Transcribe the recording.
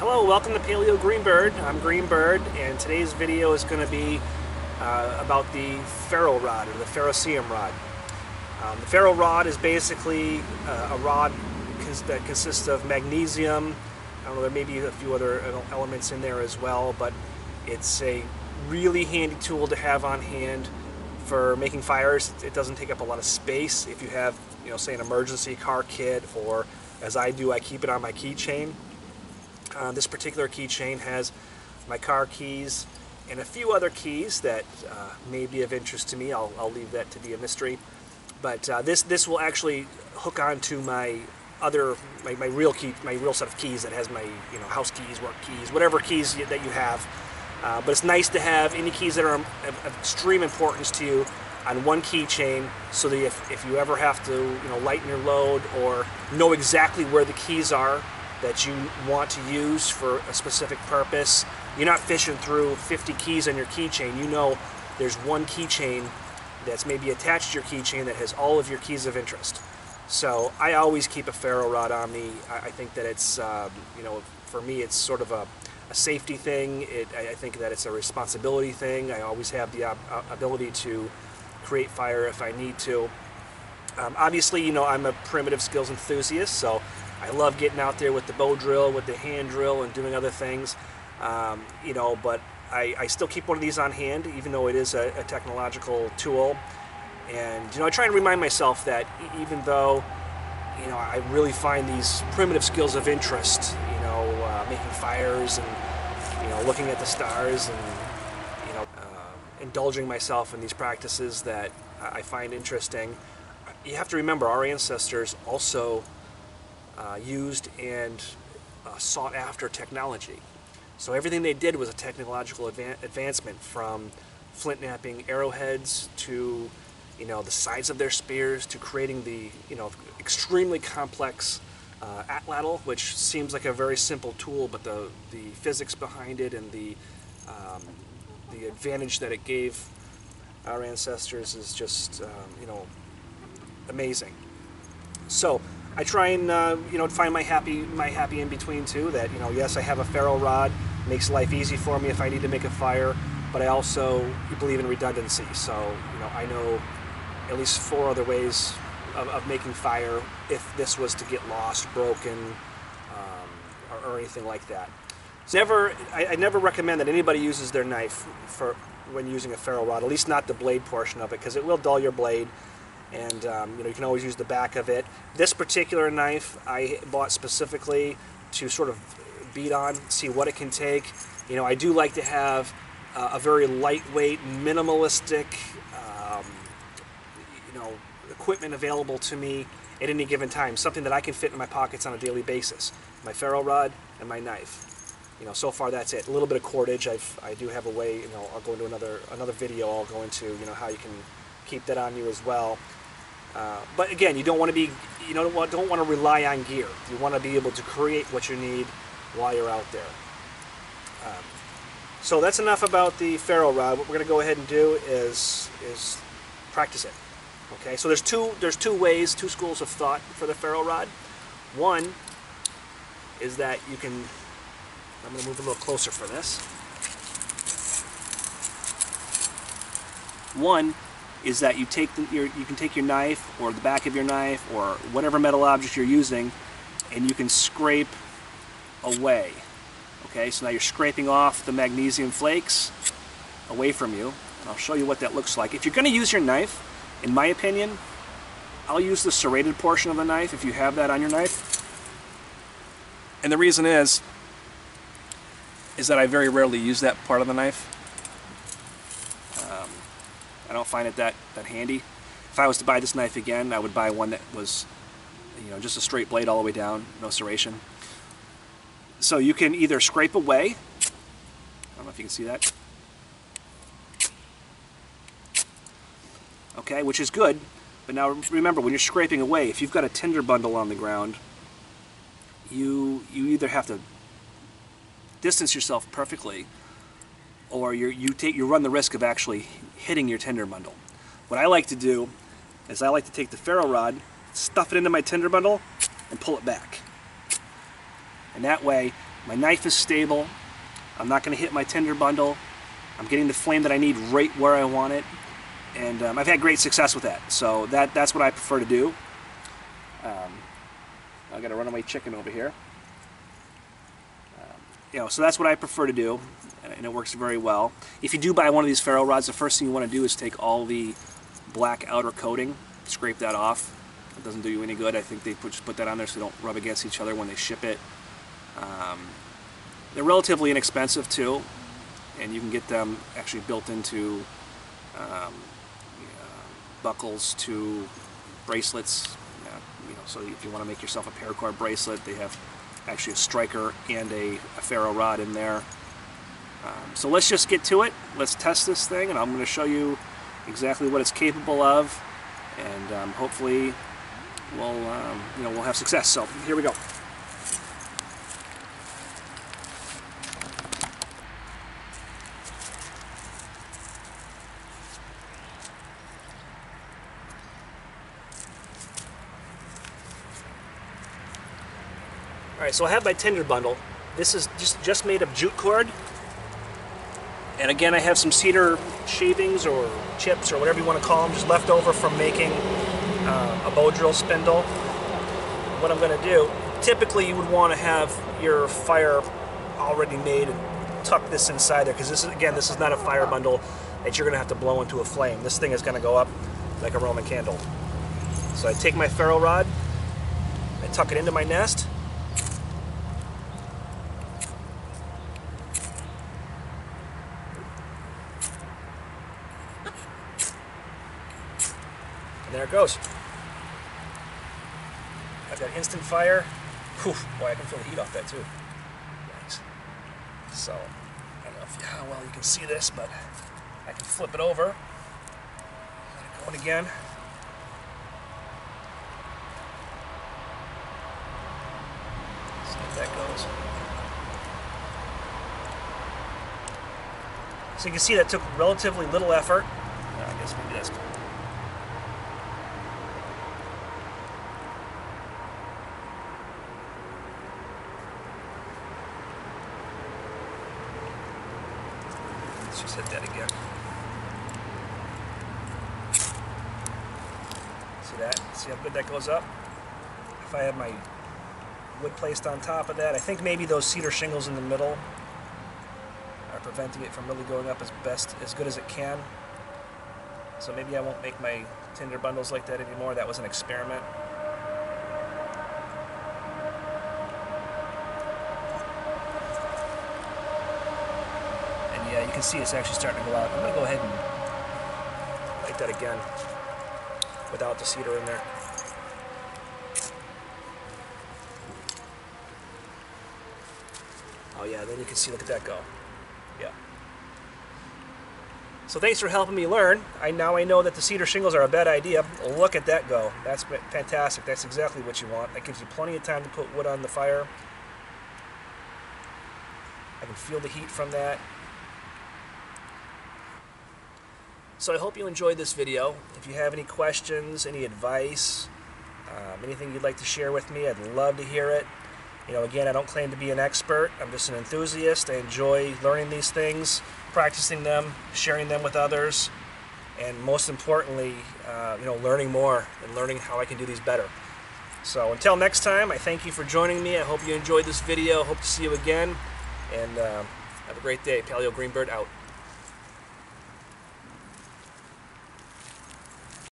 Hello, welcome to Paleo Greenbird. I'm Greenbird, and today's video is going to be about the Ferro Rod, or the ferrocerium rod. The Ferro Rod is basically a rod that consists of magnesium. I don't know, there may be a few other elements in there as well, but it's a really handy tool to have on hand for making fires. It doesn't take up a lot of space. If you have, say an emergency car kit, or as I do, I keep it on my keychain. This particular keychain has my car keys and a few other keys that may be of interest to me. I'll leave that to be a mystery. But this will actually hook onto my real set of keys that has my house keys, work keys, whatever keys that you have. But it's nice to have any keys that are of extreme importance to you on one keychain, so that if you ever have to lighten your load or know exactly where the keys are that you want to use for a specific purpose, you're not fishing through 50 keys on your keychain. You know there's one keychain that's maybe attached to your keychain that has all of your keys of interest. So I always keep a Ferro Rod on me. I think that it's, for me it's sort of a safety thing. I think that it's a responsibility thing. I always have the ability to create fire if I need to. Obviously, I'm a primitive skills enthusiast, so I love getting out there with the bow drill, with the hand drill, and doing other things. But I still keep one of these on hand, even though it is a technological tool. And I try and remind myself that even though I really find these primitive skills of interest, making fires and looking at the stars and indulging myself in these practices that I find interesting, you have to remember our ancestors also used and sought after technology. So everything they did was a technological advancement, from flint knapping arrowheads to the sides of their spears, to creating the extremely complex atlatl, which seems like a very simple tool, but the physics behind it and the advantage that it gave our ancestors is just amazing. So I try and find my happy in between too. That yes, I have a Ferro Rod, makes life easy for me if I need to make a fire, but I also believe in redundancy. So I know at least 4 other ways of making fire if this was to get lost, broken, or anything like that. So I never recommend that anybody uses their knife when using a Ferro Rod, at least not the blade portion of it, because it will dull your blade. And you can always use the back of it. This particular knife I bought specifically to sort of beat on, see what it can take. I do like to have a very lightweight, minimalistic, equipment available to me at any given time. Something that I can fit in my pockets on a daily basis. My Ferro Rod and my knife. So far that's it. A little bit of cordage. I do have a way. I'll go into another video. I'll go into how you can keep that on you as well. But again, you don't want to be, don't want to rely on gear. You want to be able to create what you need while you're out there. So that's enough about the Ferro Rod. What we're going to go ahead and do is practice it. Okay, so there's two schools of thought for the Ferro Rod. One is that you can, I'm going to move a little closer for this. One is that you can take your knife, or the back of your knife, or whatever metal object you're using, and you can scrape away. Okay, so now you're scraping off the magnesium flakes away from you, and I'll show you what that looks like. If you're going to use your knife, in my opinion, I'll use the serrated portion of the knife if you have that on your knife. And the reason is that I very rarely use that part of the knife. I don't find it that handy. If I was to buy this knife again, I would buy one that was, just a straight blade all the way down, no serration. So you can either scrape away, I don't know if you can see that, okay, which is good, but now remember, when you're scraping away, if you've got a tinder bundle on the ground, you either have to distance yourself perfectly, or you run the risk of actually hitting your tinder bundle. What I like to do is I like to take the Ferro Rod, stuff it into my tinder bundle, and pull it back. And that way, My knife is stable. I'm not going to hit my tinder bundle. I'm getting the flame that I need right where I want it. And I've had great success with that. So that's what I prefer to do. I got a runaway chicken over here. So that's what I prefer to do, and it works very well. If you do buy one of these ferro rods, the first thing you want to do is take all the black outer coating, scrape that off. It doesn't do you any good. I think they just put that on there so they don't rub against each other when they ship it. They're relatively inexpensive too, and you can get them actually built into buckles to bracelets. So if you want to make yourself a paracord bracelet, they have actually a striker and a ferro rod in there. So let's just get to it. Let's test this thing, and I'm going to show you exactly what it's capable of, and hopefully we'll have success. So here we go. Alright, so I have my tinder bundle. This is just made of jute cord. And again, I have some cedar shavings or chips or whatever you want to call them, just left over from making a bow drill spindle. What I'm going to do, typically you would want to have your fire already made and tuck this inside there, because this is not a fire bundle that you're going to have to blow into a flame. This thing is going to go up like a Roman candle. So I take my ferro rod, I tuck it into my nest. And there it goes. I've got instant fire. Whew, boy, I can feel the heat off that too. Nice. So, I don't know how well you can see this, but I can flip it over. Let it going again. See if that goes. So you can see that took relatively little effort. I guess maybe that's. Let's just hit that again. See that? See how good that goes up? If I have my wood placed on top of that, I think maybe those cedar shingles in the middle are preventing it from really going up as good as it can. So maybe I won't make my tinder bundles like that anymore. That was an experiment. Yeah, you can see it's actually starting to go out. I'm going to go ahead and light that again without the cedar in there. Oh yeah, then you can see, look at that go. Yeah. So thanks for helping me learn. Now I know that the cedar shingles are a bad idea. Look at that go. That's fantastic. That's exactly what you want. That gives you plenty of time to put wood on the fire. I can feel the heat from that. So I hope you enjoyed this video. If you have any questions, any advice, anything you'd like to share with me, I'd love to hear it. Again, I don't claim to be an expert. I'm just an enthusiast. I enjoy learning these things, practicing them, sharing them with others, and most importantly, learning more and learning how I can do these better. So until next time, I thank you for joining me. I hope you enjoyed this video. Hope to see you again, and have a great day. Paleo Greenbird out.